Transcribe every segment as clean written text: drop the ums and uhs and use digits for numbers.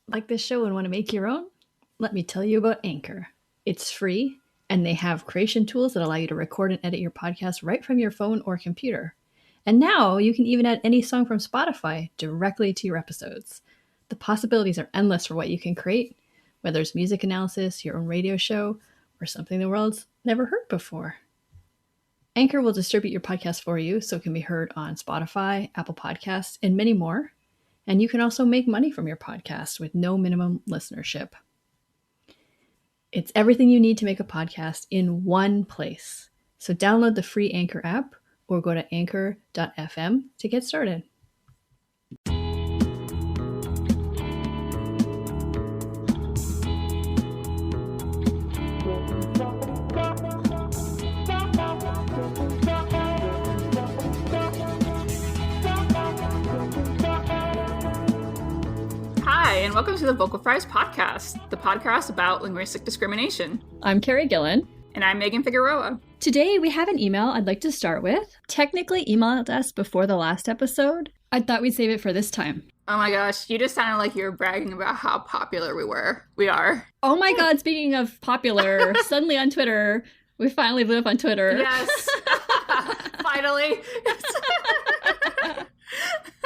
Like this show and want to make your own? Let me tell you about Anchor. It's free, and they have creation tools that allow you to record and edit your podcast right from your phone or computer. And now you can even add any song from Spotify directly to your episodes. The possibilities are endless for what you can create, whether it's music analysis, your own radio show, or something the world's never heard before. Anchor will distribute your podcast for you so it can be heard on Spotify, Apple Podcasts, and many more. And you can also make money from your podcast with no minimum listenership. It's everything you need to make a podcast in one place. So download the free Anchor app or go to anchor.fm to get started. Hi, and welcome to the Vocal Fries Podcast, the podcast about linguistic discrimination. I'm Carrie Gillen. And I'm Megan Figueroa. Today we have an email I'd like to start with. Technically emailed us before the last episode. I thought we'd save it for this time. Oh my gosh, you just sounded like you were bragging about how popular we are. Oh my god, speaking of popular, suddenly on Twitter, we finally blew up on Twitter. Yes, finally.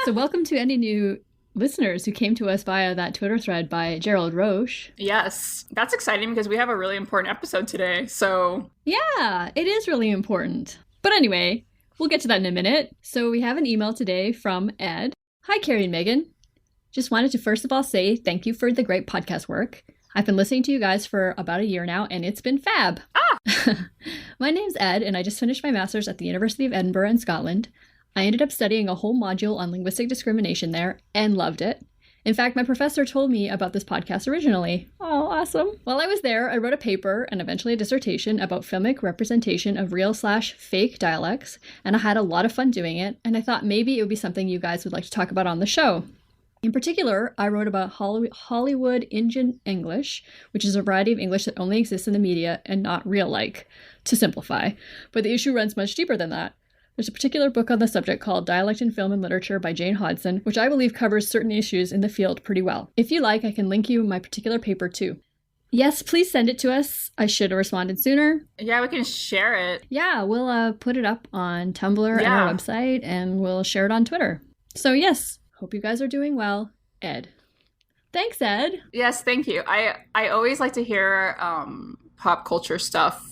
So welcome to any new listeners who came to us via that Twitter thread by Gerald Roche. Yes, that's exciting because we have a really important episode today, so... Yeah, it is really important. But anyway, we'll get to that in a minute. So we have an email today from Ed. Hi, Carrie and Megan. Just wanted to first of all say thank you for the great podcast work. I've been listening to you guys for about a year now, and it's been fab. My name's Ed, and I just finished my master's at the University of Edinburgh in Scotland. I ended up studying a whole module on linguistic discrimination there and loved it. In fact, my professor told me about this podcast originally. Oh, awesome. While I was there, I wrote a paper and eventually a dissertation about filmic representation of real/fake dialects, and I had a lot of fun doing it, and I thought maybe it would be something you guys would like to talk about on the show. In particular, I wrote about Hollywood Indian English, which is a variety of English that only exists in the media and not real-like, to simplify. But the issue runs much deeper than that. There's a particular book on the subject called Dialect in Film and Literature by Jane Hodson, which I believe covers certain issues in the field pretty well. If you like, I can link you my particular paper too. Yes, please send it to us. I should have responded sooner. Yeah, we can share it. Yeah, we'll put it up on Tumblr and our website, and we'll share it on Twitter. So yes, hope you guys are doing well. Ed. Thanks, Ed. Yes, thank you. I always like to hear pop culture stuff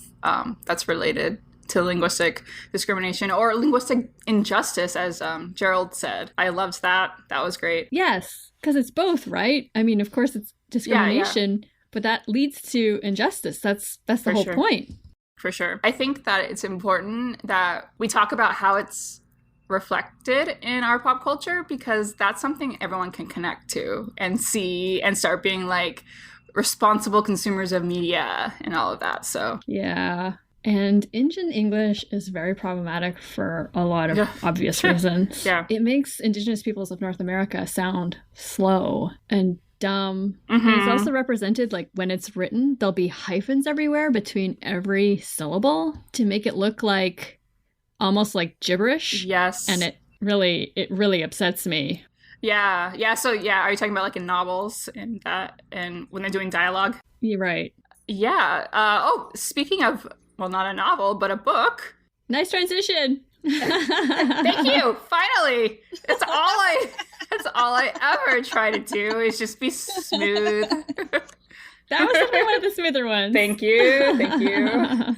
that's related to linguistic discrimination or linguistic injustice, as Gerald said. I loved that. That was great. Yes, because it's both, right? I mean, of course, it's discrimination, but that leads to injustice. That's the whole point. For sure. I think that it's important that we talk about how it's reflected in our pop culture, because that's something everyone can connect to and see and start being like responsible consumers of media and all of that. So yeah. And Indian English is very problematic for a lot of obvious reasons. Yeah. It makes Indigenous peoples of North America sound slow and dumb. Mm-hmm. And it's also represented, like, when it's written, there'll be hyphens everywhere between every syllable to make it look like almost like gibberish. Yes. And it really upsets me. Yeah. Yeah. So, yeah, are you talking about like in novels and when they're doing dialogue? You're right. Yeah. Speaking of, well, not a novel, but a book. Nice transition. Thank you. Finally. That's all I ever try to do is just be smooth. That was definitely one of the smoother ones. Thank you.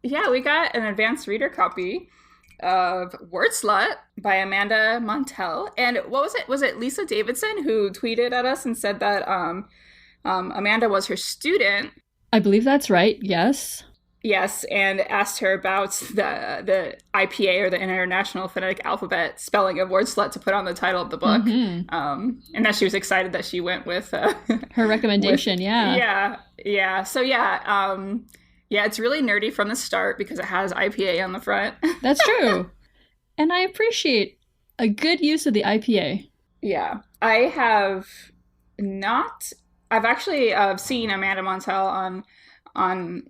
Yeah, we got an advanced reader copy of Word Slut by Amanda Montell. And what was it? Was it Lisa Davidson who tweeted at us and said that Amanda was her student? I believe that's right, yes. Yes, and asked her about the IPA, or the International Phonetic Alphabet, spelling of Word Slut to put on the title of the book. Mm-hmm. And that she was excited that she went with... her recommendation, yeah. Yeah. So, yeah, it's really nerdy from the start because it has IPA on the front. That's true. And I appreciate a good use of the IPA. Yeah. I've actually seen Amanda Montell on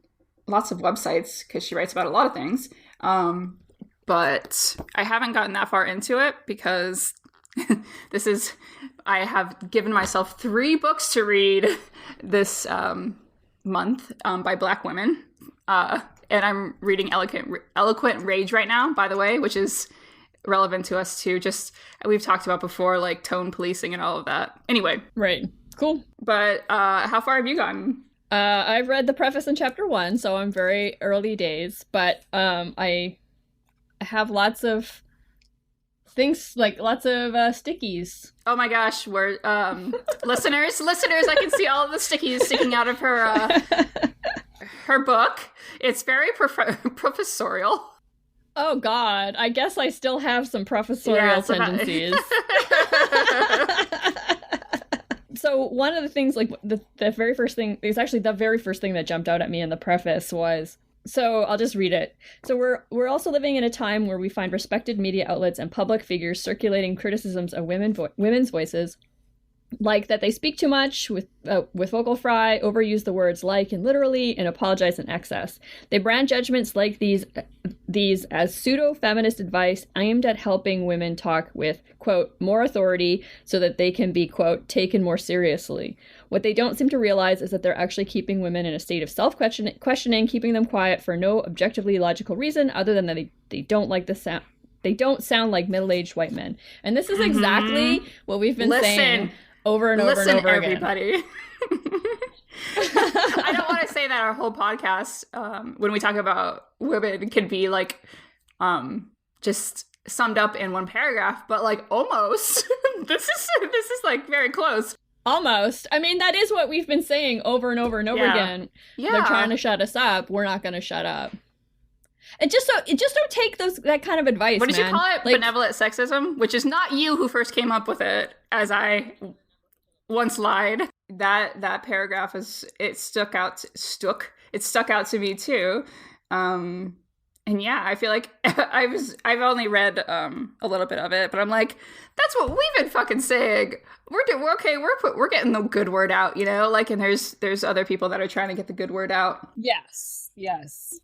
lots of websites because she writes about a lot of things. But I haven't gotten that far into it because this is I have given myself 3 books to read this month by Black women. And I'm reading Eloquent Rage right now, by the way, which is relevant to us too. Just, we've talked about before, like tone policing and all of that. Anyway. Right. Cool. But how far have you gotten? I've read the preface in chapter 1, so I'm very early days, but I have lots of things, like lots of stickies. Oh my gosh, we're listeners, I can see all of the stickies sticking out of her her book. It's very professorial. Oh God, I guess I still have some professorial tendencies. So one of the things, like the very first thing, it was actually the very first thing that jumped out at me in the preface was, so I'll just read it. So we're also living in a time where we find respected media outlets and public figures circulating criticisms of women's voices, like that they speak too much with vocal fry, overuse the words like and literally, and apologize in excess. They brand judgments like these as pseudo-feminist advice aimed at helping women talk with, quote, more authority so that they can be, quote, taken more seriously. What they don't seem to realize is that they're actually keeping women in a state of self-questioning, keeping them quiet for no objectively logical reason other than that they don't like the sound. They don't sound like middle-aged white men. And this is exactly what we've been saying over and over and over again. Everybody. I don't want to say that our whole podcast, when we talk about women, can be like just summed up in one paragraph, but like almost. this is like very close. Almost. I mean, that is what we've been saying over and over and over again. Yeah. They're trying to shut us up. We're not going to shut up. And just don't take that kind of advice. What did you call it? Like, benevolent sexism, which is not you who first came up with it, as I once lied. That paragraph stuck out to me too. And yeah, I feel like I've only read a little bit of it, but I'm like, that's what we've been fucking saying. We're okay. We're getting the good word out, you know. Like, and there's other people that are trying to get the good word out. Yes.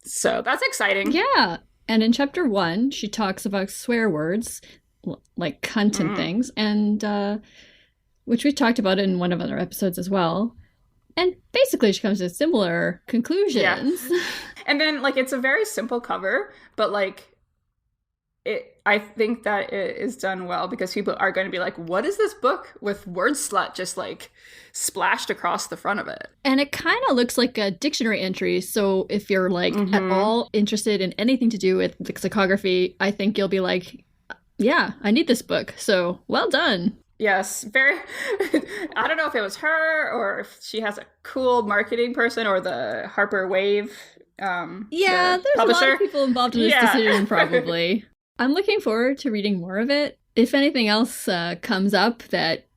So that's exciting. Yeah. And in chapter 1, she talks about swear words like cunt and things, and which we talked about in one of our episodes as well. And basically, she comes to similar conclusions. Yeah. And then, like, it's a very simple cover, but, like, I think that it is done well because people are going to be like, what is this book with word slut just, like, splashed across the front of it? And it kind of looks like a dictionary entry. So if you're, like, at all interested in anything to do with lexicography, I think you'll be like, yeah, I need this book. So, well done. Yes, very. I don't know if it was her or if she has a cool marketing person or the Harper Wave. There's publisher. A lot of people involved in this decision, probably. I'm looking forward to reading more of it. If anything else comes up that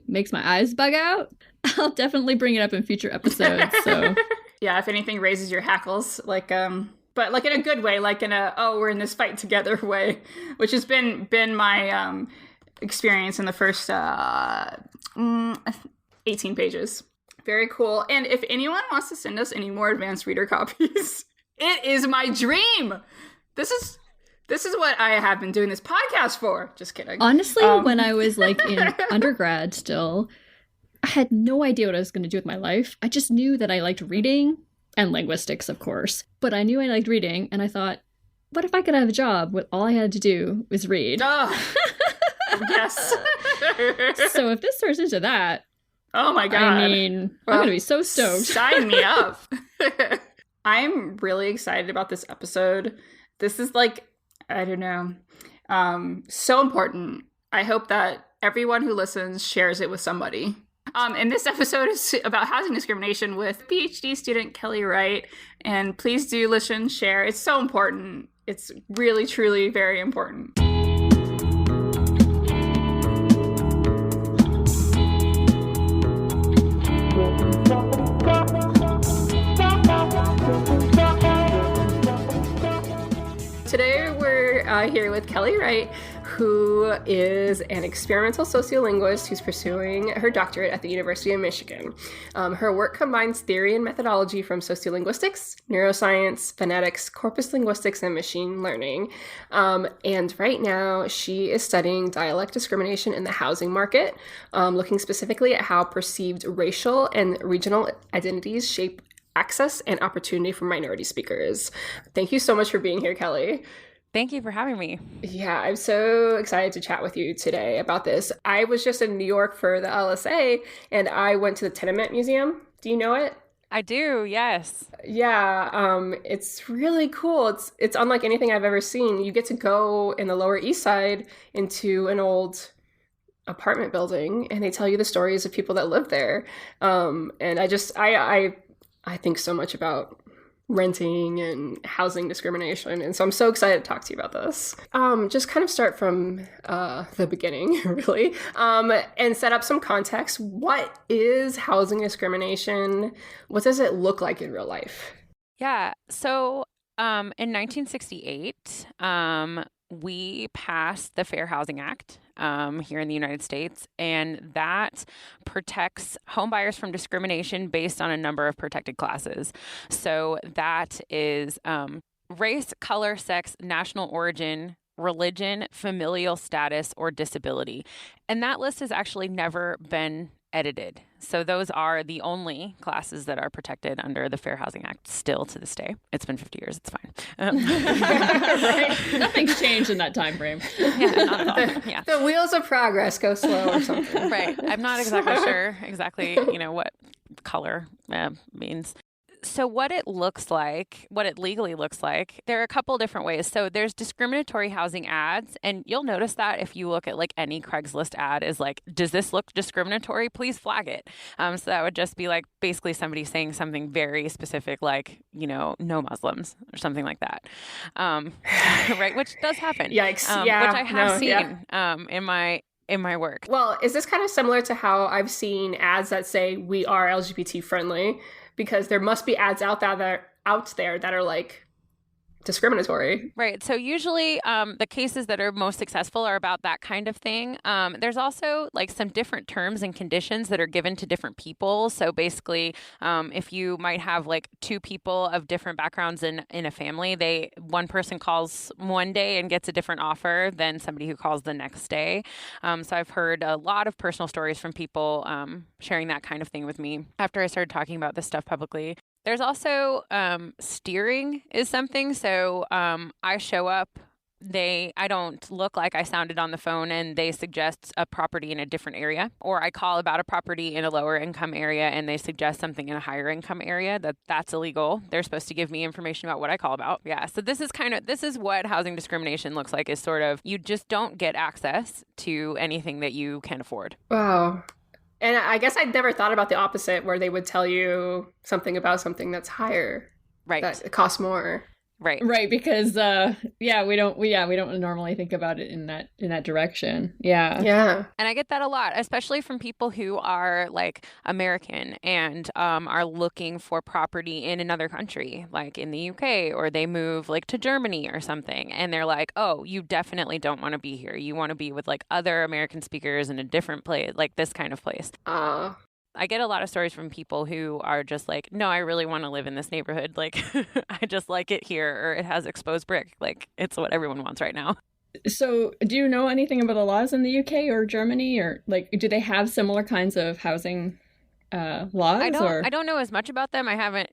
makes my eyes bug out, I'll definitely bring it up in future episodes. So yeah, if anything raises your hackles, like but like in a good way, like in a we're in this fight together way, which has been my experience in the first 18 pages. Very cool. And if anyone wants to send us any more advanced reader copies, it is my dream. This is what I have been doing this podcast for. Just kidding. Honestly, when I was like in undergrad still, I had no idea what I was going to do with my life. I just knew that I liked reading and linguistics, of course. But I knew I liked reading, and I thought, what if I could have a job where all I had to do was read? Yes. So if this turns into that, oh my God. I mean, I'm going to be so stoked. Sign me up. I'm really excited about this episode. This is like, I don't know, so important. I hope that everyone who listens shares it with somebody. And this episode is about housing discrimination with PhD student Kelly Wright. And please do listen, share. It's so important. It's really, truly very important. Today we're here with Kelly Wright, who is an experimental sociolinguist who's pursuing her doctorate at the University of Michigan. Her work combines theory and methodology from sociolinguistics, neuroscience, phonetics, corpus linguistics, and machine learning. And right now, she is studying dialect discrimination in the housing market, looking specifically at how perceived racial and regional identities shape access and opportunity for minority speakers. Thank you so much for being here, Kelly. Thank you for having me. Yeah, I'm so excited to chat with you today about this. I was just in New York for the LSA, and I went to the Tenement Museum. Do you know it? I do, yes. Yeah, it's really cool. It's unlike anything I've ever seen. You get to go in the Lower East Side into an old apartment building, and they tell you the stories of people that live there. And I think so much about renting and housing discrimination. And so I'm so excited to talk to you about this. Just kind of start from the beginning, really, and set up some context. What is housing discrimination? What does it look like in real life? Yeah. So in 1968, we passed the Fair Housing Act here in the United States, and that protects homebuyers from discrimination based on a number of protected classes. So that is race, color, sex, national origin, religion, familial status, or disability. And that list has actually never been edited. So those are the only classes that are protected under the Fair Housing Act still to this day. It's been 50 years. It's fine. Right? Nothing's changed in that time frame. Yeah, not at all. Yeah. The wheels of progress go slow or something. Right. I'm not exactly sure what color means. So what it looks like, what it legally looks like, there are a couple different ways. So there's discriminatory housing ads, and you'll notice that if you look at like any Craigslist ad is like, does this look discriminatory? Please flag it. So that would just be like basically somebody saying something very specific, like, no Muslims or something like that. Right, which does happen. Yikes. Which I have seen in my work. Well, is this kind of similar to how I've seen ads that say we are LGBT friendly? Because there must be ads out there that are like discriminatory. Right. So usually the cases that are most successful are about that kind of thing. There's also like some different terms and conditions that are given to different people. So basically, if you might have like two people of different backgrounds in a family, one person calls one day and gets a different offer than somebody who calls the next day. So I've heard a lot of personal stories from people sharing that kind of thing with me after I started talking about this stuff publicly. There's also steering is something. So I show up, I don't look like I sounded on the phone, and they suggest a property in a different area. Or I call about a property in a lower income area and they suggest something in a higher income area. That's illegal. They're supposed to give me information about what I call about. Yeah. So this is what housing discrimination looks like, is sort of you just don't get access to anything that you can afford. Wow. And I guess I'd never thought about the opposite, where they would tell you something about something that's higher. Right. That it costs more. Right. Because we don't normally think about it in that direction. Yeah. And I get that a lot, especially from people who are like American and are looking for property in another country, like in the UK, or they move like to Germany or something, and they're like, "Oh, you definitely don't want to be here. You want to be with like other American speakers in a different place, like this kind of place." I get a lot of stories from people who are just like, no, I really want to live in this neighborhood. Like, I just like it here, or it has exposed brick. Like, it's what everyone wants right now. So do you know anything about the laws in the UK or Germany, or like, do they have similar kinds of housing laws? I don't know as much about them. I haven't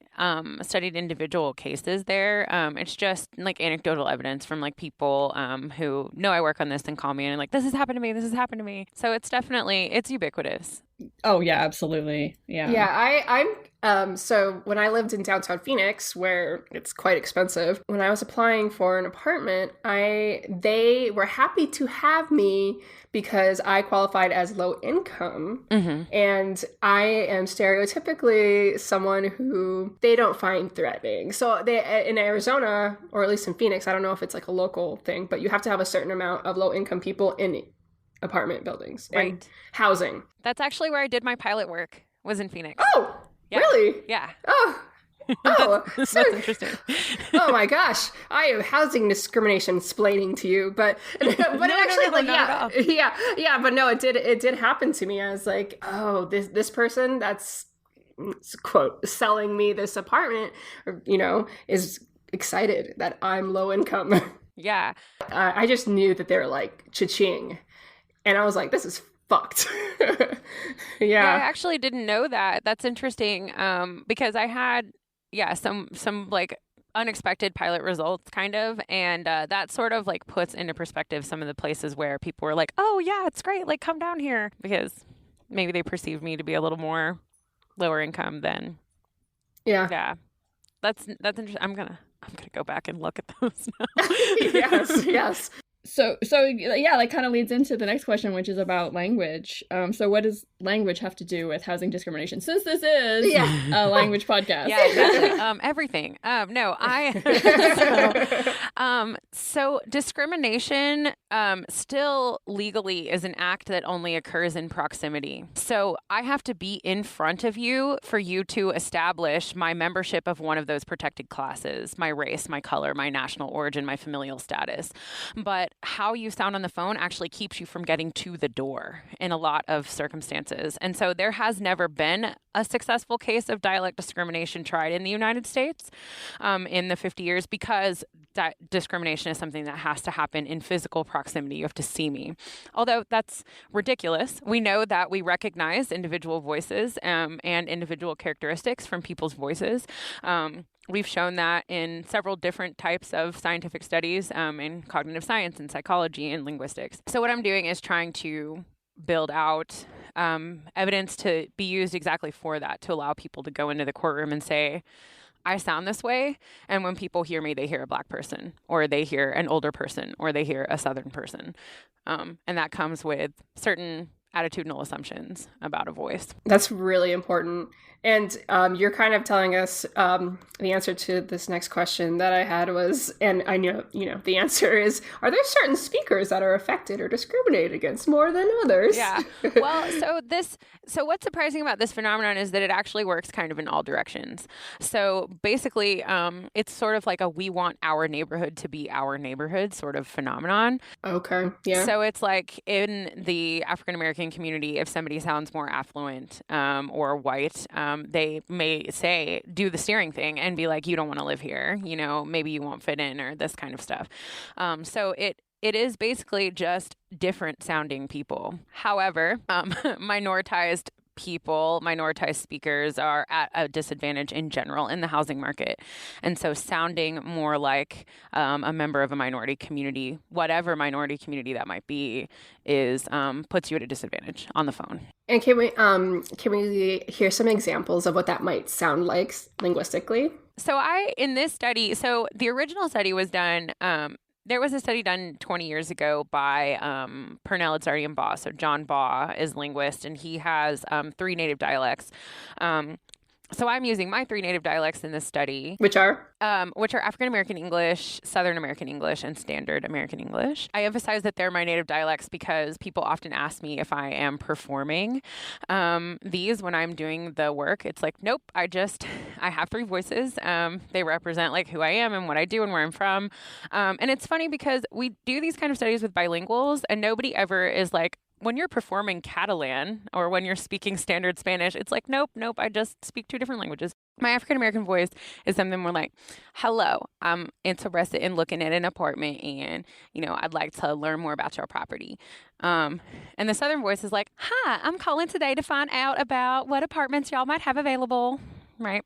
studied individual cases there. It's just like anecdotal evidence from like people who know I work on this and call me and like, this has happened to me. This has happened to me. So it's ubiquitous. Oh yeah, absolutely. Yeah. Yeah, I'm so when I lived in downtown Phoenix, where it's quite expensive, when I was applying for an apartment, they were happy to have me because I qualified as low income. Mm-hmm. And I am stereotypically someone who they don't find threatening. So in Arizona, or at least in Phoenix, I don't know if it's like a local thing, but you have to have a certain amount of low income people in apartment buildings and housing. That's actually where I did my pilot work, was in Phoenix. Oh, yeah. Really? Yeah. Oh, Oh, that's so, interesting. oh my gosh, I am housing discrimination splaining to you, but it actually not at all. yeah, but no, it did happen to me. I was like, oh, this person that's quote selling me this apartment, or, is excited that I'm low income. Yeah. I just knew that they were like cha-ching, and I was like, this is fucked. Yeah, I actually didn't know that. That's interesting. Because I had, some like unexpected pilot results kind of, and that sort of like puts into perspective some of the places where people were like, oh yeah, it's great, like come down here, because maybe they perceived me to be a little more lower income than. Yeah. That's interesting. I'm gonna go back and look at those now. Yes. So yeah, that kind of leads into the next question, which is about language. So what does language have to do with housing discrimination? Since this is a language podcast. Yeah, exactly. Everything. No, so discrimination still legally is an act that only occurs in proximity. So I have to be in front of you for you to establish my membership of one of those protected classes, my race, my color, my national origin, my familial status. But how you sound on the phone actually keeps you from getting to the door in a lot of circumstances. And so there has never been a successful case of dialect discrimination tried in the United States in the 50 years, because discrimination is something that has to happen in physical proximity. You have to see me. Although that's ridiculous. We know that we recognize individual voices and individual characteristics from people's voices. We've shown that in several different types of scientific studies in cognitive science and psychology and linguistics. So what I'm doing is trying to build out evidence to be used exactly for that, to allow people to go into the courtroom and say, I sound this way. And when people hear me, they hear a Black person, or they hear an older person, or they hear a Southern person. And that comes with certain attitudinal assumptions about a voice. That's really important. And you're kind of telling us the answer to this next question that I had was, and I know, the answer is, are there certain speakers that are affected or discriminated against more than others? Yeah. Well, so what's surprising about this phenomenon is that it actually works kind of in all directions. So basically, it's sort of like a we want our neighborhood to be our neighborhood sort of phenomenon. Okay. Yeah. So it's like in the African American community, if somebody sounds more affluent or white, they may say, do the steering thing and be like, you don't want to live here, maybe you won't fit in, or this kind of stuff. So it is basically just different sounding people. However, minoritized speakers are at a disadvantage in general in the housing market. And so sounding more like a member of a minority community, whatever minority community that might be, is puts you at a disadvantage on the phone. And can we hear some examples of what that might sound like linguistically? So in this study, the original study was done, there was a study done 20 years ago by Pernell Itzardi and Baugh. So John Baugh is linguist, and he has 3 native dialects. So I'm using my 3 native dialects in this study. Which are? African American English, Southern American English, and Standard American English. I emphasize that they're my native dialects because people often ask me if I am performing these when I'm doing the work. It's like, nope, I have 3 voices. They represent like who I am and what I do and where I'm from. And it's funny because we do these kind of studies with bilinguals, and nobody ever is like, when you're performing Catalan or when you're speaking standard Spanish, it's like, nope, I just speak 2 different languages. My African-American voice is something more like, hello, I'm interested in looking at an apartment and, I'd like to learn more about your property. And the Southern voice is like, hi, I'm calling today to find out about what apartments y'all might have available. Right.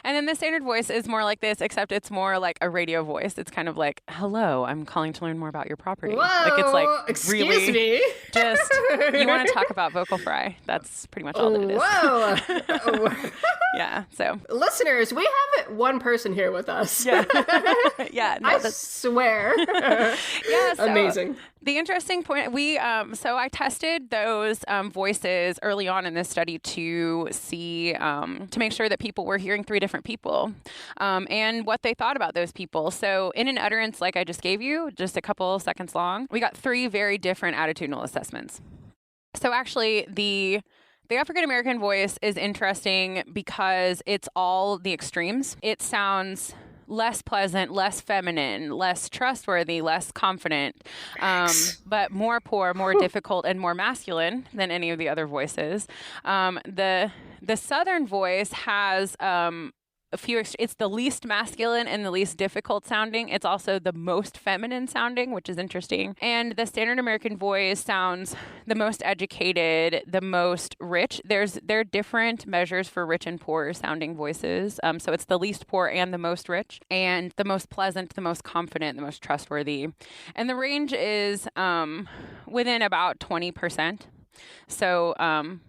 And then the standard voice is more like this, except it's more like a radio voice. It's kind of like, hello, I'm calling to learn more about your property. Whoa, like it's like excuse me. Just, you want to talk about vocal fry. That's pretty much all that it is. Whoa. Yeah. So listeners, we have 1 person here with us. Yeah. Yeah. No, I swear. Yeah. So amazing. The interesting point, so I tested those voices early on in this study to see, to make sure that people were hearing 3 different people and what they thought about those people. So in an utterance like I just gave you, just a couple seconds long, we got 3 very different attitudinal assessments. So actually, the The African American voice is interesting because it's all the extremes. It sounds less pleasant, less feminine, less trustworthy, less confident, but more poor, more difficult, and more masculine than any of the other voices. The Southern voice has it's the least masculine and the least difficult sounding. It's also the most feminine sounding, which is interesting. And the standard American voice sounds the most educated, the most rich. There are different measures for rich and poor sounding voices. So it's the least poor and the most rich, and the most pleasant, the most confident, the most trustworthy. And the range is within about 20%. So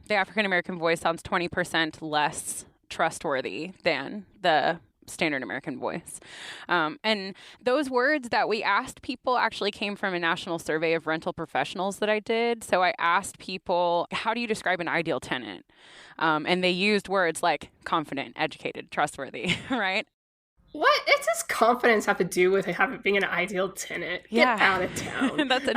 the African American voice sounds 20% less trustworthy than the standard American voice. And those words that we asked people actually came from a national survey of rental professionals that I did. So I asked people, how do you describe an ideal tenant? And they used words like confident, educated, trustworthy, right? What does confidence have to do with being an ideal tenant? Get out of town. But they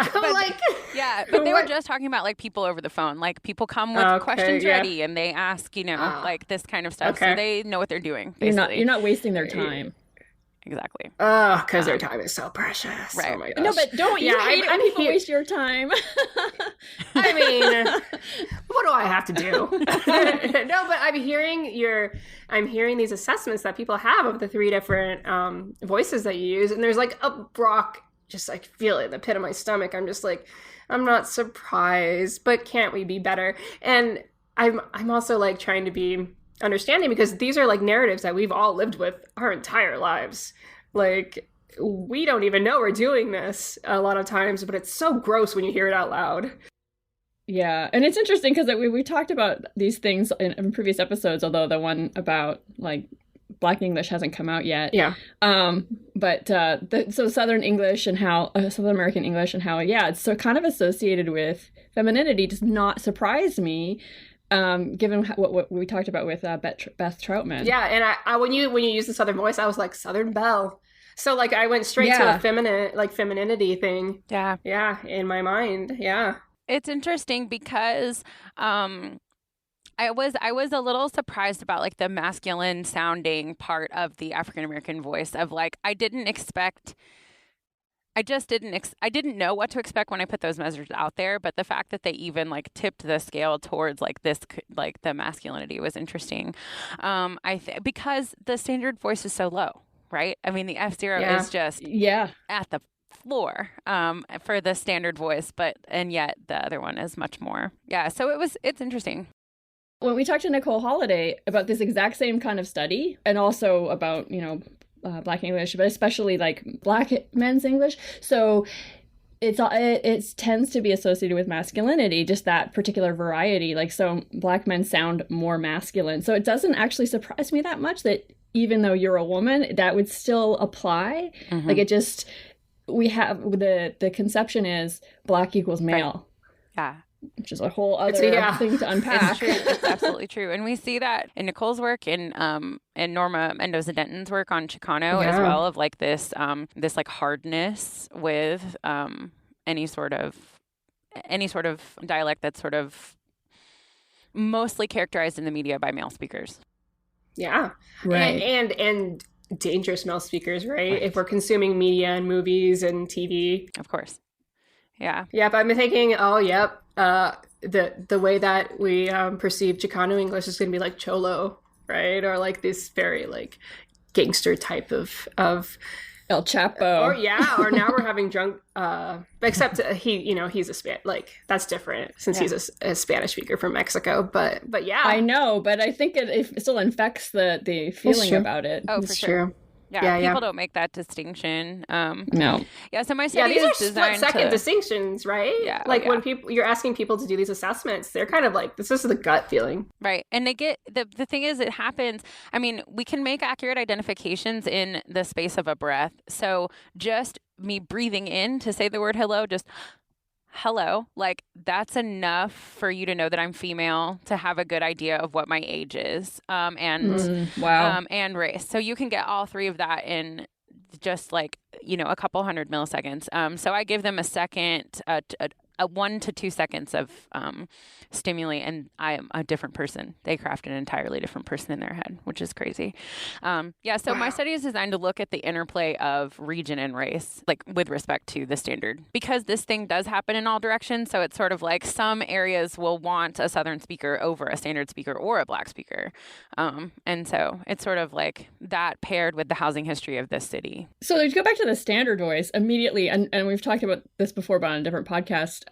were just talking about like people over the phone. Like people come with questions ready and they ask, like this kind of stuff. So they know what they're doing. Basically. You're not wasting their time. Exactly. Oh, because their time is so precious. Right. Oh my gosh. No, but don't you hate it when people waste your time? I mean, what do I have to do? No, but I'm hearing these assessments that people have of the 3 different voices that you use, and there's like a rock, just like feel it in the pit of my stomach. I'm just like, I'm not surprised, but can't we be better? And I'm also like trying to be understanding, because these are like narratives that we've all lived with our entire lives. Like, we don't even know we're doing this a lot of times, but it's so gross when you hear it out loud. Yeah, and it's interesting because we talked about these things in previous episodes, although the one about like Black English hasn't come out yet. Yeah. So Southern English and how Southern American English and how it's so kind of associated with femininity does not surprise me. Given what we talked about with Beth Troutman. Yeah, and I when you use the Southern voice, I was like, Southern Belle. So like I went straight to a femininity thing. Yeah. Yeah, in my mind. Yeah. It's interesting because I was a little surprised about like the masculine sounding part of the African American voice, of like I didn't know what to expect when I put those measures out there, but the fact that they even like tipped the scale towards like this, like the masculinity was interesting. Because the standard voice is so low, right? I mean, the F0 is just at the floor for the standard voice, and yet the other one is much more. Yeah, so it's interesting. When we talked to Nicole Holiday about this exact same kind of study, and also about, Black English, but especially like Black men's English. So it tends to be associated with masculinity, just that particular variety. Like, so Black men sound more masculine. So it doesn't actually surprise me that much that even though you're a woman, that would still apply. Mm-hmm. Like, it just, we have the conception is Black equals male. Right. Yeah. Which is a whole other thing to unpack. It's true. It's absolutely true. And we see that in Nicole's work, in Norma Mendoza-Denton's work on Chicano as well, of like this like hardness with any sort of dialect that's sort of mostly characterized in the media by male speakers. Yeah. Right. And dangerous male speakers, right? If we're consuming media and movies and TV. Of course. Yeah. Yep. I'm thinking, the way that we perceive Chicano English is going to be like Cholo, right? Or like this very like gangster type of El Chapo. Or now we're having drunk. Except he's that's different since he's a Spanish speaker from Mexico. But yeah, I know, but I think it still infects the feeling about it. Oh, for sure. True. Yeah, people don't make that distinction. No. Yeah, so my study these is are split-second distinctions, right? Yeah. When you're asking people to do these assessments, they're kind of like, this is the gut feeling. Right. And they get, the thing is, it happens, I mean, we can make accurate identifications in the space of a breath. So just me breathing in to say the word hello, just hello, like that's enough for you to know that I'm female, to have a good idea of what my age is, and race. So you can get all three of that in just like, a couple hundred milliseconds. So I give them a second, 1 to 2 seconds of stimuli, and I am a different person. They craft an entirely different person in their head, which is crazy. So my study is designed to look at the interplay of region and race, like with respect to the standard, because this thing does happen in all directions. So it's sort of like some areas will want a Southern speaker over a standard speaker or a Black speaker. And so it's sort of like that paired with the housing history of this city. So to go back to the standard voice immediately, and we've talked about this before, but on a different podcast,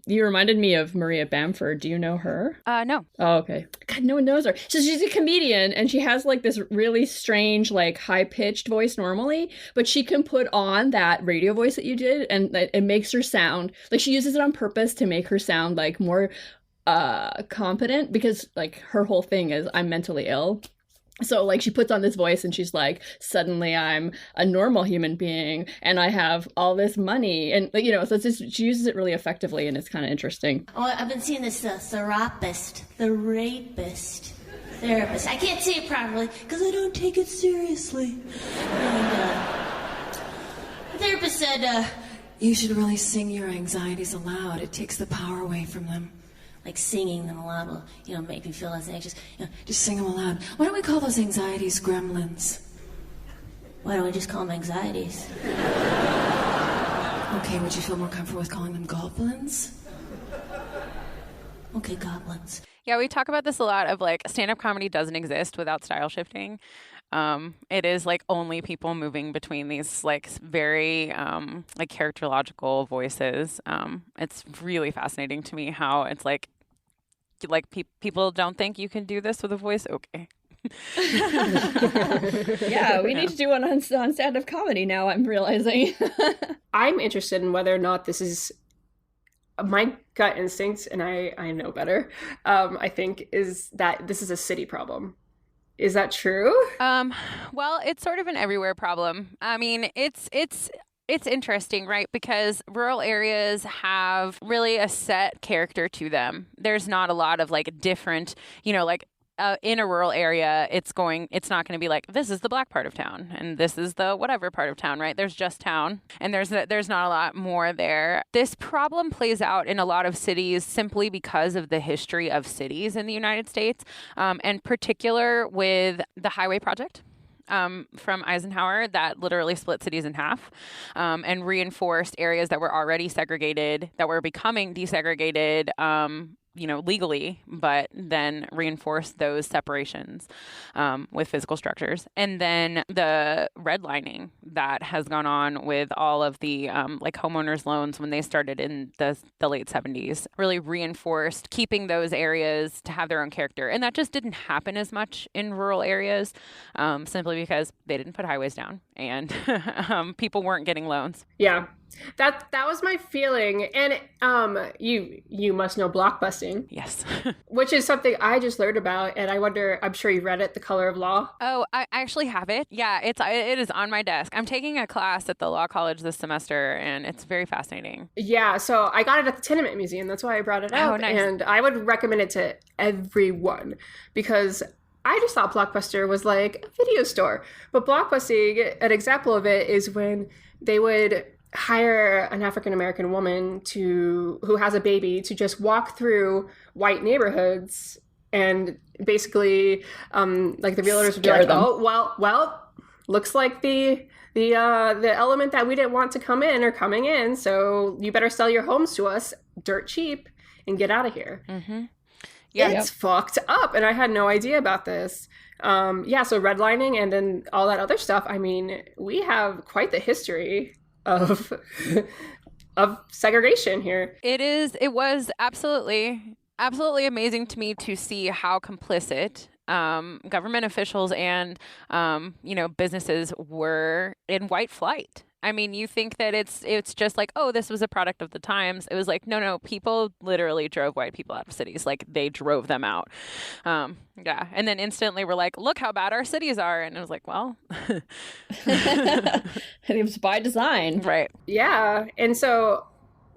you reminded me of Maria Bamford. Do you know her? No. Oh, okay. God, no one knows her. So she's a comedian, and she has like this really strange, like high-pitched voice normally, but she can put on that radio voice that you did, and it makes her sound like she uses it on purpose to make her sound like more competent, because like her whole thing is I'm mentally ill. So like she puts on this voice and she's like, suddenly I'm a normal human being and I have all this money, and like, so it's just, she uses it really effectively, and it's kind of interesting. Oh, I've been seeing this therapist. I can't say it properly because I don't take it seriously. And the therapist said, you should really sing your anxieties aloud. It takes the power away from them. Like singing them aloud will, make me feel less anxious. Just sing them aloud. Why don't we call those anxieties gremlins? Why don't we just call them anxieties? Okay, would you feel more comfortable with calling them goblins? Okay, goblins. Yeah, we talk about this a lot of like stand-up comedy doesn't exist without style shifting. It is like only people moving between these like very like characterological voices. It's really fascinating to me how it's like people don't think you can do this with a voice. Okay. Yeah, we need to do one on stand-up comedy now, I'm realizing. I'm interested in whether or not this is my gut instinct, and I know better, I think, is that this is a city problem. Is that true? Well, it's sort of an everywhere problem. I mean, it's interesting, right? Because rural areas have really a set character to them. There's not a lot of like different, like in a rural area, it's not going to be like, this is the Black part of town and this is the whatever part of town, right? There's just town, and there's not a lot more there. This problem plays out in a lot of cities simply because of the history of cities in the United States, and particular with the highway project from Eisenhower that literally split cities in half, and reinforced areas that were already segregated, that were becoming desegregated, legally, but then reinforce those separations with physical structures. And then the redlining that has gone on with all of the like homeowners loans when they started in the late 70s really reinforced keeping those areas to have their own character. And that just didn't happen as much in rural areas, simply because they didn't put highways down and people weren't getting loans. Yeah. That was my feeling. And you must know blockbusting. Yes. Which is something I just learned about, and I wonder, I'm sure you read it, The Color of Law. Oh, I actually have it. Yeah, it is on my desk. I'm taking a class at the law college this semester, and it's very fascinating. Yeah, so I got it at the Tenement Museum. That's why I brought it up. Oh, nice. And I would recommend it to everyone, because I just thought Blockbuster was like a video store. But Blockbusting, an example of it is when they would hire an African-American woman who has a baby to just walk through white neighborhoods, and basically like the realtors would be like, oh, well, looks like the element that we didn't want to come in are coming in, so you better sell your homes to us dirt cheap and get out of here. Mm-hmm. Yeah, it's fucked up, and I had no idea about this. So redlining and then all that other stuff. I mean, we have quite the history of segregation here. It was absolutely amazing to me to see how complicit government officials and businesses were in white flight. I mean, you think that it's just like, oh, this was a product of the times. It was like, no, people literally drove white people out of cities. Like, they drove them out. Yeah. And then instantly we're like, look how bad our cities are. And it was like, well. It was by design. Right. Yeah. And so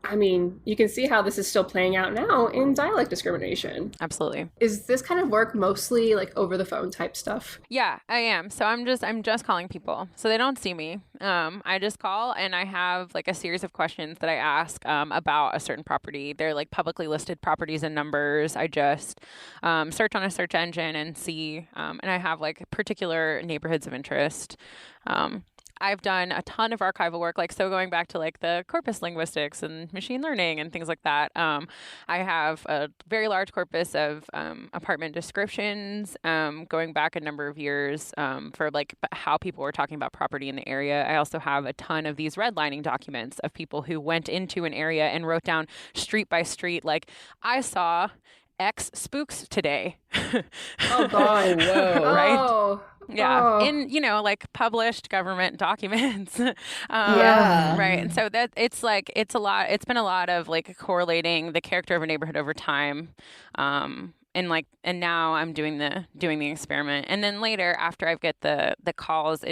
I mean, you can see how this is still playing out now in dialect discrimination. Absolutely. Is this kind of work mostly like over the phone type stuff? Yeah, I am. So I'm just calling people, so they don't see me. I just call, and I have like a series of questions that I ask about a certain property. They're like publicly listed properties and numbers. I just search on a search engine and see, and I have like particular neighborhoods of interest. I've done a ton of archival work, like so going back to like the corpus linguistics and machine learning and things like that. I have a very large corpus of apartment descriptions going back a number of years for like how people were talking about property in the area. I also have a ton of these redlining documents of people who went into an area and wrote down street by street, like, I saw X spooks today. Oh, God. Whoa. Right? Oh. Yeah. Oh. In, like published government documents. Yeah. Right. And so that it's been a lot of like correlating the character of a neighborhood over time. And now I'm doing the experiment. And then later, after I get the calls,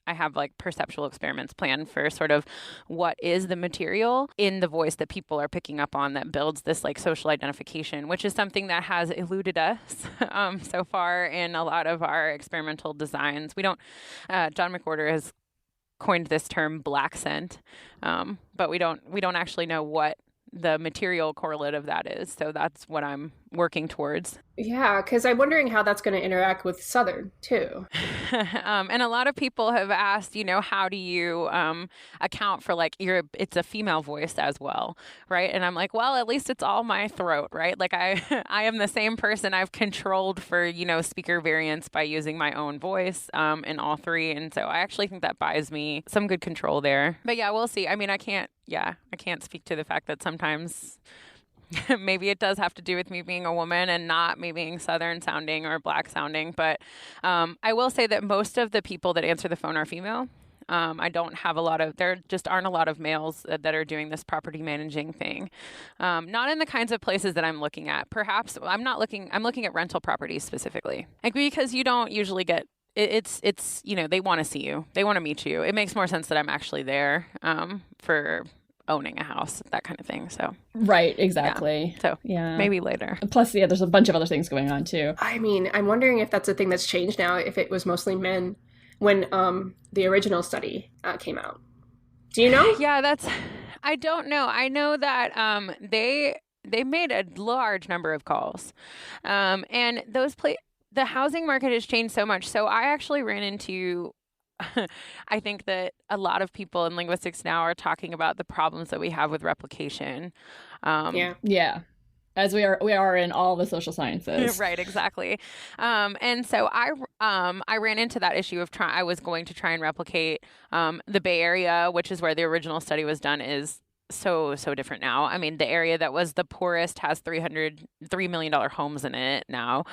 I have like perceptual experiments planned for sort of what is the material in the voice that people are picking up on that builds this like social identification, which is something that has eluded us so far in a lot of our experimental designs. We don't, John McWhorter has coined this term black scent, but we don't actually know what the material correlate of that is. So that's what I'm working towards. Yeah, because I'm wondering how that's going to interact with Southern, too. And a lot of people have asked, how do you account for like it's a female voice as well, right? And I'm like, well, at least it's all my throat, right? Like I am the same person. I've controlled for, speaker variants by using my own voice in all three. And so I actually think that buys me some good control there. But yeah, we'll see. I mean, I can't speak to the fact that sometimes maybe it does have to do with me being a woman and not me being Southern sounding or black sounding. But I will say that most of the people that answer the phone are female. There just aren't a lot of males that are doing this property managing thing. Not in the kinds of places that I'm looking at. Perhaps I'm looking at rental properties specifically. Like, because you don't usually get, it's they want to see you. They want to meet you. It makes more sense that I'm actually there for owning a house, that kind of thing. So right, exactly. Yeah. So yeah, maybe later. Plus, yeah, there's a bunch of other things going on too. I mean, I'm wondering if that's a thing that's changed now, if it was mostly men when the original study came out. Do you know? Yeah, I don't know. I know that they made a large number of calls. And the housing market has changed so much. So I actually ran into I think that a lot of people in linguistics now are talking about the problems that we have with replication. Yeah. As we are in all the social sciences. Right, exactly. And so I ran into that issue of I was going to try and replicate the Bay Area, which is where the original study was done, is so different now. I mean, the area that was the poorest has $3 million homes in it now.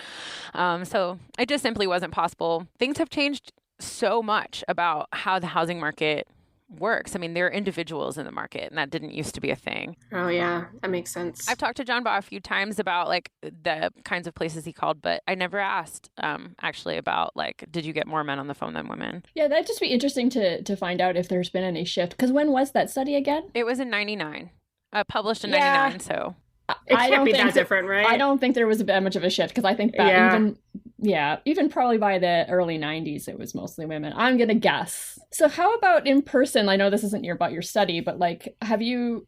So it just simply wasn't possible. Things have changed so much about how the housing market works. I mean, there are individuals in the market, and that didn't used to be a thing. Oh, yeah. That makes sense. I've talked to John Baugh a few times about like the kinds of places he called, but I never asked actually about like, did you get more men on the phone than women? Yeah, that'd just be interesting to find out if there's been any shift. Because when was that study again? It was in 99. Published in 99, so. It can't be that different, right? I don't think there was that much of a shift, because I think that even probably by the early 90s, it was mostly women. I'm going to guess. So how about in person? I know this isn't about your study, but like, have you,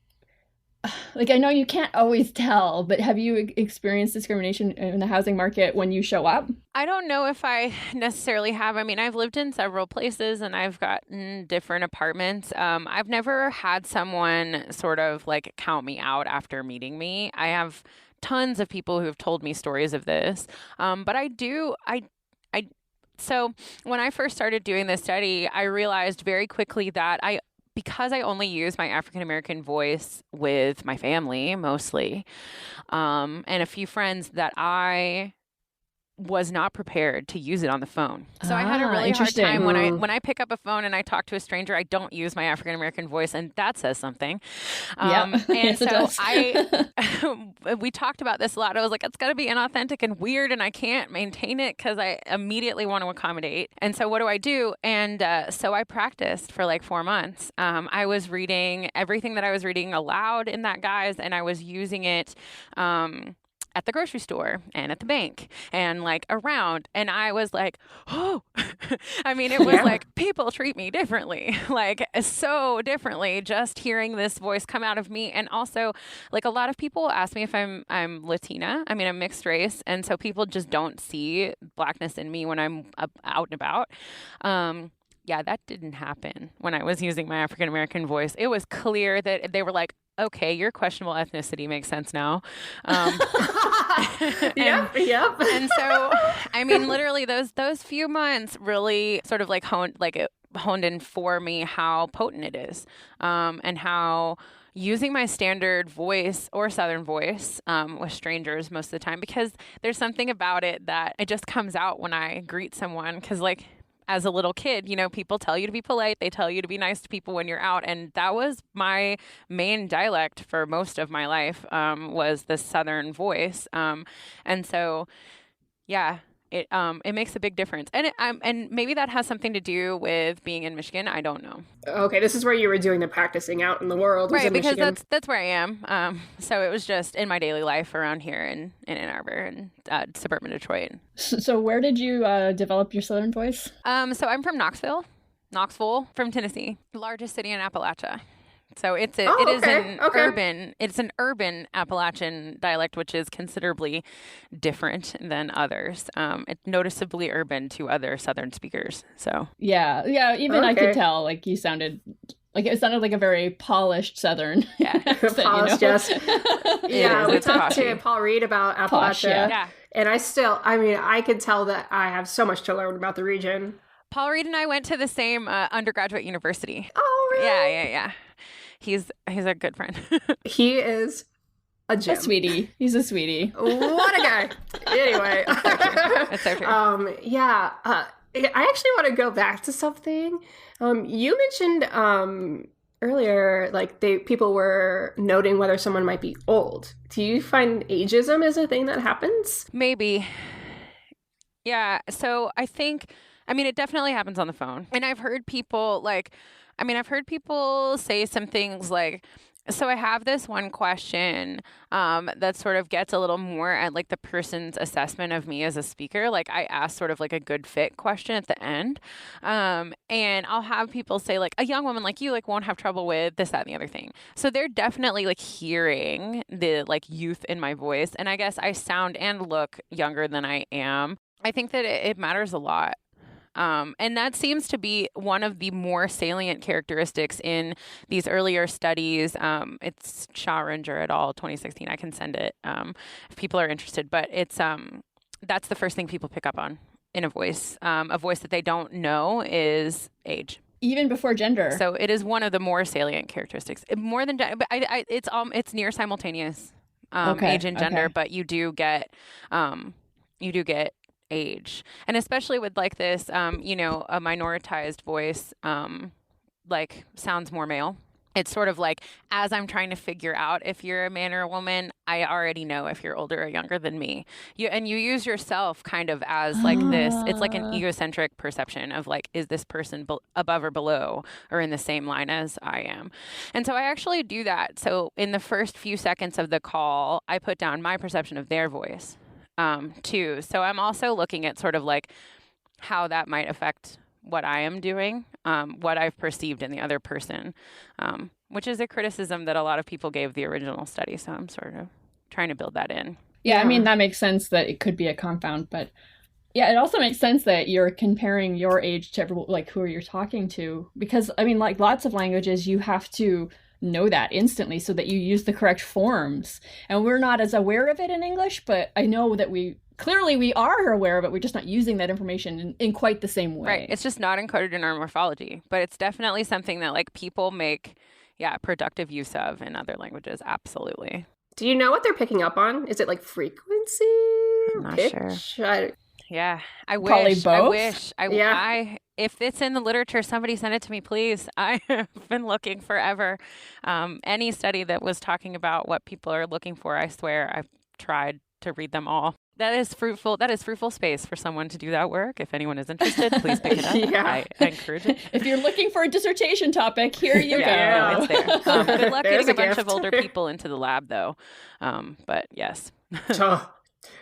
like, I know you can't always tell, but have you experienced discrimination in the housing market when you show up? I don't know if I necessarily have. I mean, I've lived in several places and I've gotten different apartments. I've never had someone sort of like count me out after meeting me. I have tons of people who have told me stories of this. But so when I first started doing this study, I realized very quickly that because I only use my African-American voice with my family mostly, and a few friends, that I was not prepared to use it on the phone. So I had a really hard interesting. time when I pick up a phone and I talk to a stranger, I don't use my African American voice, and that says something. And Yes, it so does. we talked about this a lot. I was like, it's got to be inauthentic and weird, and I can't maintain it because I immediately want to accommodate. And so what do I do? And so I practiced for like 4 months. I was reading everything that I was reading aloud in that guise, and I was using it at the grocery store and at the bank and like around. And I was like, oh, I mean, it was like people treat me differently, like so differently, just hearing this voice come out of me. And also like a lot of people ask me if I'm Latina. I mean, I'm mixed race. And so people just don't see Blackness in me when I'm out and about. Yeah, that didn't happen when I was using my African American voice. It was clear that they were like, okay, your questionable ethnicity makes sense now. Yep. And so, I mean, literally those few months really sort of like honed in for me how potent it is, and how using my standard voice or Southern voice with strangers most of the time, because there's something about it that it just comes out when I greet someone. Because like, as a little kid, you know, people tell you to be polite. They tell you to be nice to people when you're out. And that was my main dialect for most of my life, was the Southern voice. And so, yeah, it makes a big difference. And and maybe that has something to do with being in Michigan. I don't know. Okay, this is where you were doing the practicing out in the world. Right, because Michigan. that's where I am. So it was just in my daily life around here in Ann Arbor and suburban Detroit. So where did you develop your Southern voice? So I'm from Knoxville, from Tennessee, largest city in Appalachia. So it is an urban Appalachian dialect, which is considerably different than others. It's noticeably urban to other Southern speakers. So yeah. Even I could tell, like it sounded like a very polished Southern. Yeah, polished, yes. Yeah, we talked to Paul Reed about Appalachia, Posh, yeah. And I could tell that I have so much to learn about the region. Paul Reed and I went to the same undergraduate university. Oh, really? Yeah. He's a good friend. He is a gem. A sweetie. He's a sweetie. What a guy. Anyway. That's so true. I actually want to go back to something. You mentioned earlier, like people were noting whether someone might be old. Do you find ageism is a thing that happens? Maybe. Yeah. So I think, it definitely happens on the phone. And I've heard people say some things like, so I have this one question that sort of gets a little more at like the person's assessment of me as a speaker. Like I ask sort of like a good fit question at the end. And I'll have people say like, a young woman like you like won't have trouble with this, that, and the other thing. So they're definitely like hearing the like youth in my voice. And I guess I sound and look younger than I am. I think that it matters a lot. And that seems to be one of the more salient characteristics in these earlier studies. It's Scharinger et al. 2016. I can send it if people are interested. But it's that's the first thing people pick up on in a voice that they don't know is age. Even before gender. So it is one of the more salient characteristics. More than gender, but it's near simultaneous age and gender. Okay. But you do get age, and especially with like this a minoritized voice like sounds more male. It's sort of like, as I'm trying to figure out if you're a man or a woman, I already know if you're older or younger than me. You use yourself kind of as like this. It's like an egocentric perception of like, is this person above or below or in the same line as I am? And so I actually do that. So in the first few seconds of the call, I put down my perception of their voice too. So I'm also looking at sort of like how that might affect what I am doing, what I've perceived in the other person, which is a criticism that a lot of people gave the original study. So I'm sort of trying to build that in. Yeah, I mean, that makes sense that it could be a confound, but yeah, it also makes sense that you're comparing your age to like who you're talking to, because I mean, like lots of languages, you have to know that instantly so that you use the correct forms. And we're not as aware of it in English, but I know that we are aware of it. We're just not using that information in quite the same way. Right. It's just not encoded in our morphology, but it's definitely something that like people make, productive use of in other languages. Absolutely. Do you know what they're picking up on? Is it like frequency? I'm not pitch? sure. Yeah, I Probably wish. I both? wish. Yeah. If it's in the literature, somebody send it to me, please. I have been looking forever. Any study that was talking about what people are looking for, I swear I've tried to read them all. That is fruitful. That is fruitful space for someone to do that work. If anyone is interested, please pick it up. Yeah. I encourage it. If you're looking for a dissertation topic, here you Yeah, go. no, it's there. Good luck There's getting a a bunch of gift. older people into the lab, though. But yes. Oh,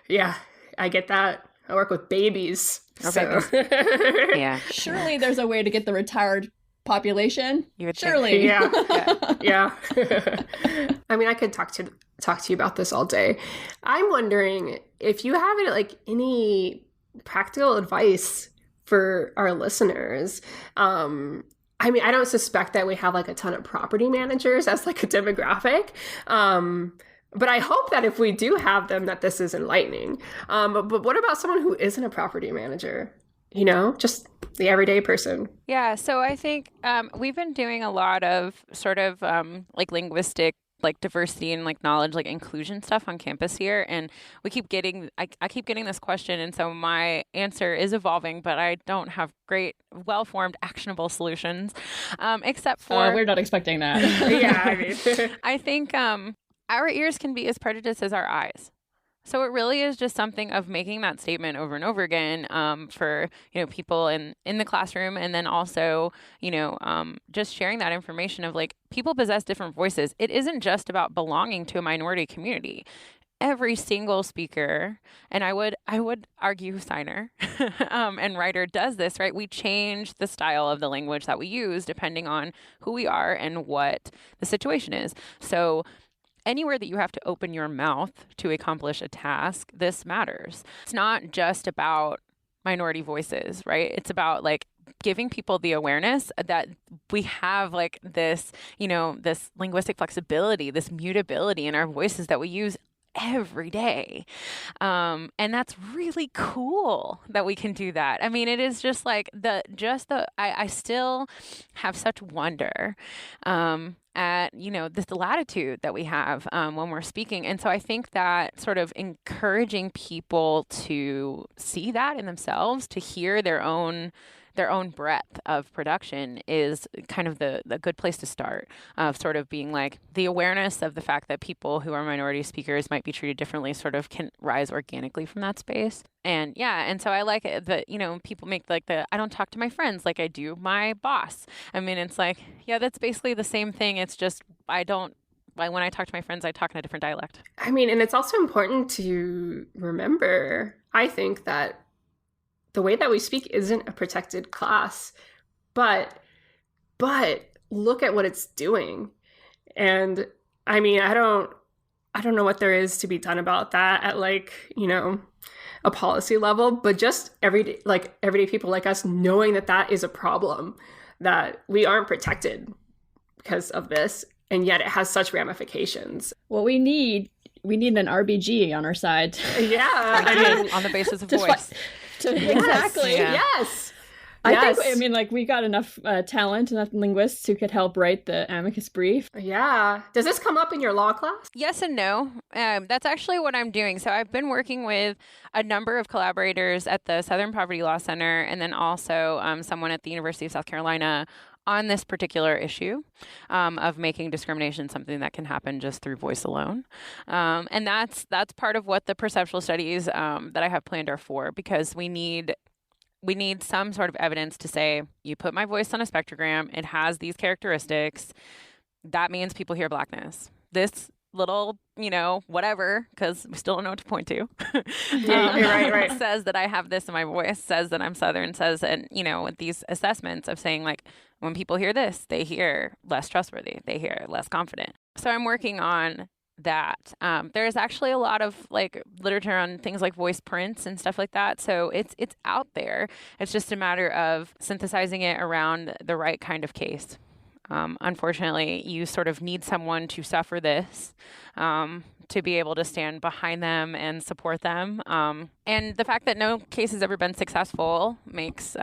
yeah, I get that. I work with babies. Or So. Yeah. Surely there's a way to get the retired population. You would think. Surely. Yeah. Yeah. I mean, I could talk to you about this all day. I'm wondering if you have any practical advice for our listeners. I mean, I don't suspect that we have a ton of property managers as a demographic. But I hope that if we do have them, that this is enlightening. But what about someone who isn't a property manager? Just the everyday person. Yeah, so I think we've been doing a lot of sort of linguistic diversity and knowledge inclusion stuff on campus here, and we keep getting I keep getting this question, and so my answer is evolving, but I don't have great well-formed actionable solutions except for We're not expecting that. Yeah, I mean. I think our ears can be as prejudiced as our eyes. So it really is just something of making that statement over and over again for people in the classroom, and then also just sharing that information of people possess different voices. It isn't just about belonging to a minority community. Every single speaker, and I would argue signer and writer does this, right? We change the style of the language that we use depending on who we are and what the situation is. So anywhere that you have to open your mouth to accomplish a task, this matters. It's not just about minority voices, right? It's about giving people the awareness that we have this, this linguistic flexibility, this mutability in our voices that we use every day. And that's really cool that we can do that. I mean, it is just I still have such wonder at, this latitude that we have when we're speaking. And so I think that sort of encouraging people to see that in themselves, to hear their own breadth of production is kind of the good place to start, of sort of being the awareness of the fact that people who are minority speakers might be treated differently sort of can rise organically from that space. And yeah, and so I like it that, people make I don't talk to my friends like I do my boss. I mean, it's yeah, that's basically the same thing. It's just, when I talk to my friends, I talk in a different dialect. I mean, and it's also important to remember, I think, that the way that we speak isn't a protected class, but look at what it's doing. And I mean, I don't know what there is to be done about that at a policy level, but just everyday people like us knowing that is a problem, that we aren't protected because of this, and yet it has such ramifications. What we need an RBG on our side. Yeah, I mean, on the basis of voice. Exactly. Yeah. Yes. I think, we got enough talent, enough linguists who could help write the amicus brief. Yeah. Does this come up in your law class? Yes and no. That's actually what I'm doing. So I've been working with a number of collaborators at the Southern Poverty Law Center, and then also someone at the University of South Carolina on this particular issue of making discrimination something that can happen just through voice alone. And that's part of what the perceptual studies that I have planned are for, because we need some sort of evidence to say, you put my voice on a spectrogram, it has these characteristics, that means people hear Blackness. This little, whatever, because we still don't know what to point to. Right. Says that I have this in my voice, says that I'm Southern, says, and, with these assessments of saying when people hear this, they hear less trustworthy, they hear less confident. So I'm working on that. There's actually a lot of literature on things like voice prints and stuff like that. So it's out there. It's just a matter of synthesizing it around the right kind of case. Unfortunately, you sort of need someone to suffer this to be able to stand behind them and support them. And the fact that no case has ever been successful makes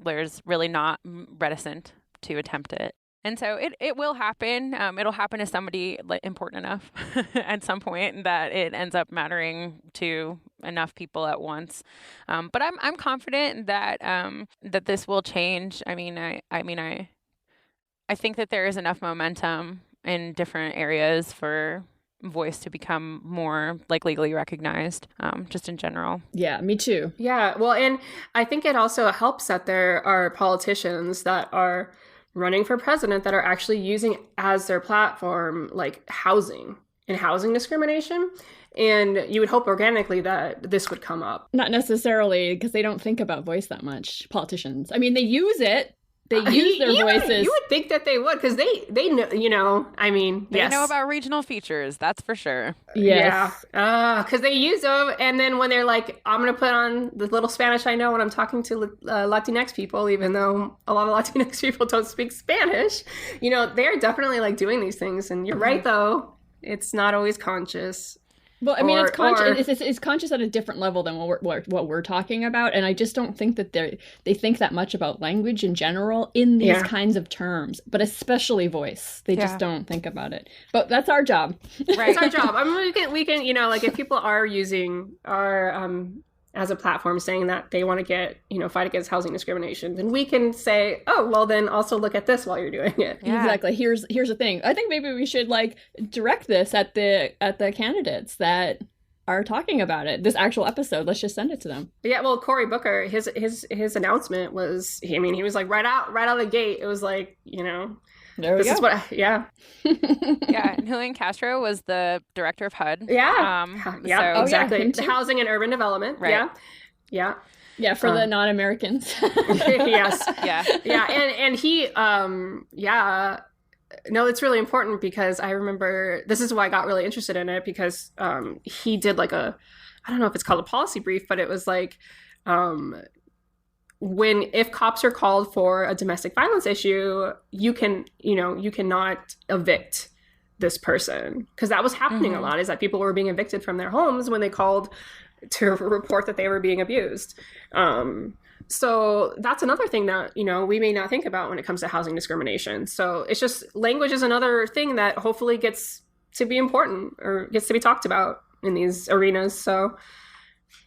lawyers really not reticent to attempt it. And so it will happen. It'll happen to somebody important enough at some point that it ends up mattering to enough people at once. But I'm confident that that this will change. I think that there is enough momentum in different areas for voice to become more like legally recognized, just in general. Yeah, me too. Yeah, well, and I think it also helps that there are politicians that are running for president that are actually using as their platform like housing and housing discrimination. And you would hope organically that this would come up. Not necessarily, because they don't think about voice that much, politicians. I mean, they use it. They use their voices. You would think that they would, because they know, you know, I mean, They yes. know about regional features, that's for sure. Yes. Yeah, because they use them, and then when they're like, I'm going to put on the little Spanish I know when I'm talking to Latinx people, even though a lot of Latinx people don't speak Spanish, you know, they're definitely like doing these things. And you're right, though, it's not always conscious. Well, I mean, it's conscious. It's conscious at a different level than what we're talking about, and I just don't think that they think that much about language in general in these kinds of terms, but especially voice. They just don't think about it. But that's our job. Right, it's our job. I mean, we can, you know, like if people are using our as a platform saying that they want to get, you know, fight against housing discrimination, then we can say, oh, well, then also look at this while you're doing it. Yeah. Exactly. Here's the thing. I think maybe we should like direct this at the candidates that are talking about it. This actual episode, let's just send it to them. Yeah. Well, Cory Booker, his announcement was, I mean, he was like right out of the gate. It was like, you know, there we this go. is what, yeah. Yeah, Julian Castro was the director of HUD. Yeah. Yeah, so- exactly. The housing and urban development. Right. Yeah. Yeah. Yeah, for the non-Americans. Yes. Yeah. Yeah. And he, no, it's really important because I remember this is why I got really interested in it because he did like I don't know if it's called a policy brief, but it was like, if cops are called for a domestic violence issue, you cannot evict this person, because that was happening a lot, is that people were being evicted from their homes when they called to report that they were being abused. So that's another thing that, you know, we may not think about when it comes to housing discrimination. So it's just, language is another thing that hopefully gets to be important or gets to be talked about in these arenas. So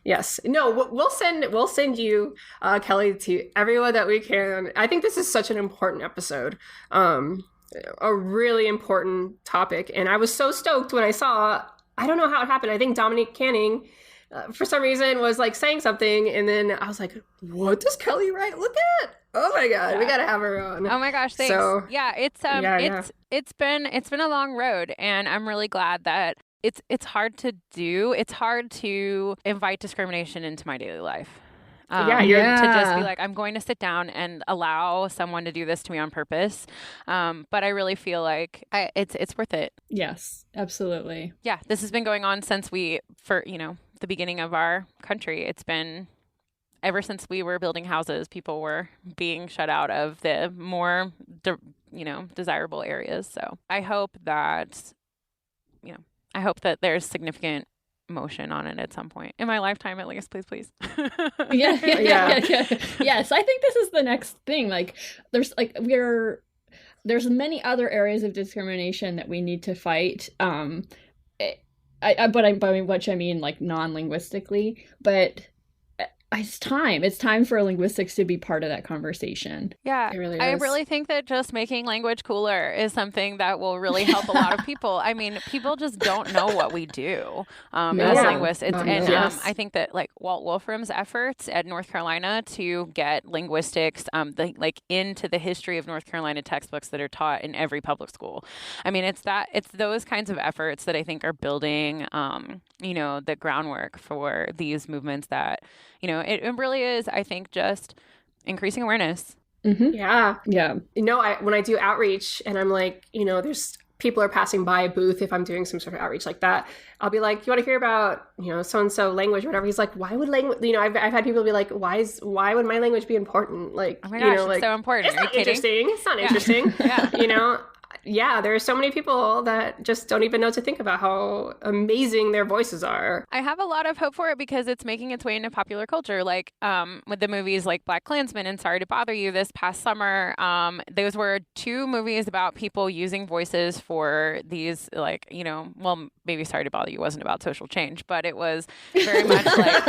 yes, no, we'll send you, Kelly, to everyone that we can. I think this is such an important episode, a really important topic. And I was so stoked when I saw, I don't know how it happened. I think Dominique Canning, for some reason, was like saying something. And then I was like, what does Kelly Wright look at? Oh my God, we got to have her on. Oh my gosh, thanks. So, yeah, it's been a long road, and I'm really glad that it's hard to do. It's hard to invite discrimination into my daily life. To just be like, I'm going to sit down and allow someone to do this to me on purpose. But I really feel like it's worth it. Yes, absolutely. Yeah, this has been going on since the beginning of our country. It's been ever since we were building houses, people were being shut out of the more, desirable areas. So I hope that, there's significant motion on it at some point in my lifetime, at least. Please. Yeah. Yes, I think this is the next thing. Like, there's many other areas of discrimination that we need to fight. Which I mean like non-linguistically, but it's time for linguistics to be part of that conversation. Yeah, it really is. I really think that just making language cooler is something that will really help a lot of people. I mean, people just don't know what we do as linguists. I think that like Walt Wolfram's efforts at North Carolina to get linguistics into the history of North Carolina textbooks that are taught in every public school. I mean, it's those kinds of efforts that I think are building the groundwork for these movements that, it really is, I think, just increasing awareness. Mm-hmm. Yeah. Yeah. When I do outreach and I'm like, there's people are passing by a booth, if I'm doing some sort of outreach like that, I'll be like, you want to hear about, so-and-so language or whatever? He's like, why would language, I've had people be like, why would my language be important? Like, oh my gosh, it's so important. It's not interesting. It's not interesting. Yeah. yeah, there are so many people that just don't even know to think about how amazing their voices are. I have a lot of hope for it because it's making its way into popular culture. Like with the movies like Black Klansman and Sorry to Bother You this past summer, those were 2 movies about people using voices for these, like, you know, well, maybe Sorry to Bother You wasn't about social change, but it was very much like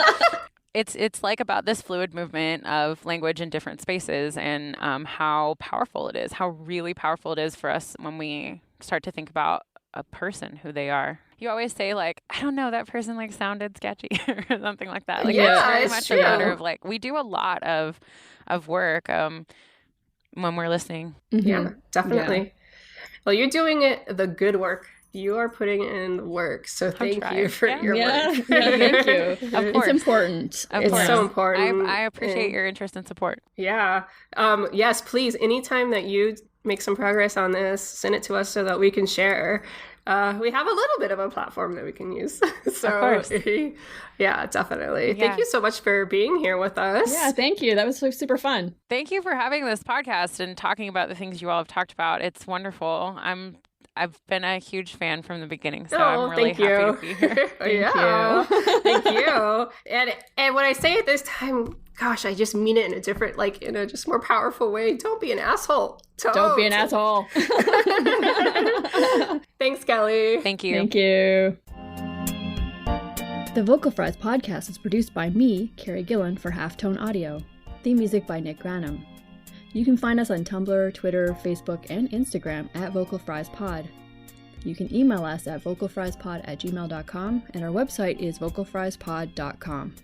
it's like about this fluid movement of language in different spaces, and how powerful it is, how really powerful it is for us when we start to think about a person, who they are. You always say, like, I don't know, that person like sounded sketchy or something like that. Like, Yeah, it's very it's much true. a matter of, like, we do a lot of work when we're listening. Yeah, definitely. Well, you're doing it, the good work. You are putting in the work. So thank you for your work. Thank you. Of course. It's important. Of It's course. so important. I appreciate And- your interest and support. Yeah. Yes, please. Anytime that you make some progress on this, send it to us so that we can share. We have a little bit of a platform that we can use. So, Of course. Yeah, definitely. Yeah. Thank you so much for being here with us. Yeah, thank you. That was so super fun. Thank you for having this podcast and talking about the things you all have talked about. It's wonderful. I've been a huge fan from the beginning, so I'm really happy to be here. Yeah. Thank you. And when I say it this time, gosh, I just mean it in a different, like, in a just more powerful way. Don't be an asshole. Don't be an asshole. Thanks, Kelly. Thank you. Thank you. The Vocal Fries podcast is produced by me, Carrie Gillen, for Halftone Audio. Theme music by Nick Granum. You can find us on Tumblr, Twitter, Facebook, and Instagram at VocalFriesPod. You can email us at vocalfriespod@gmail.com, and our website is vocalfriespod.com.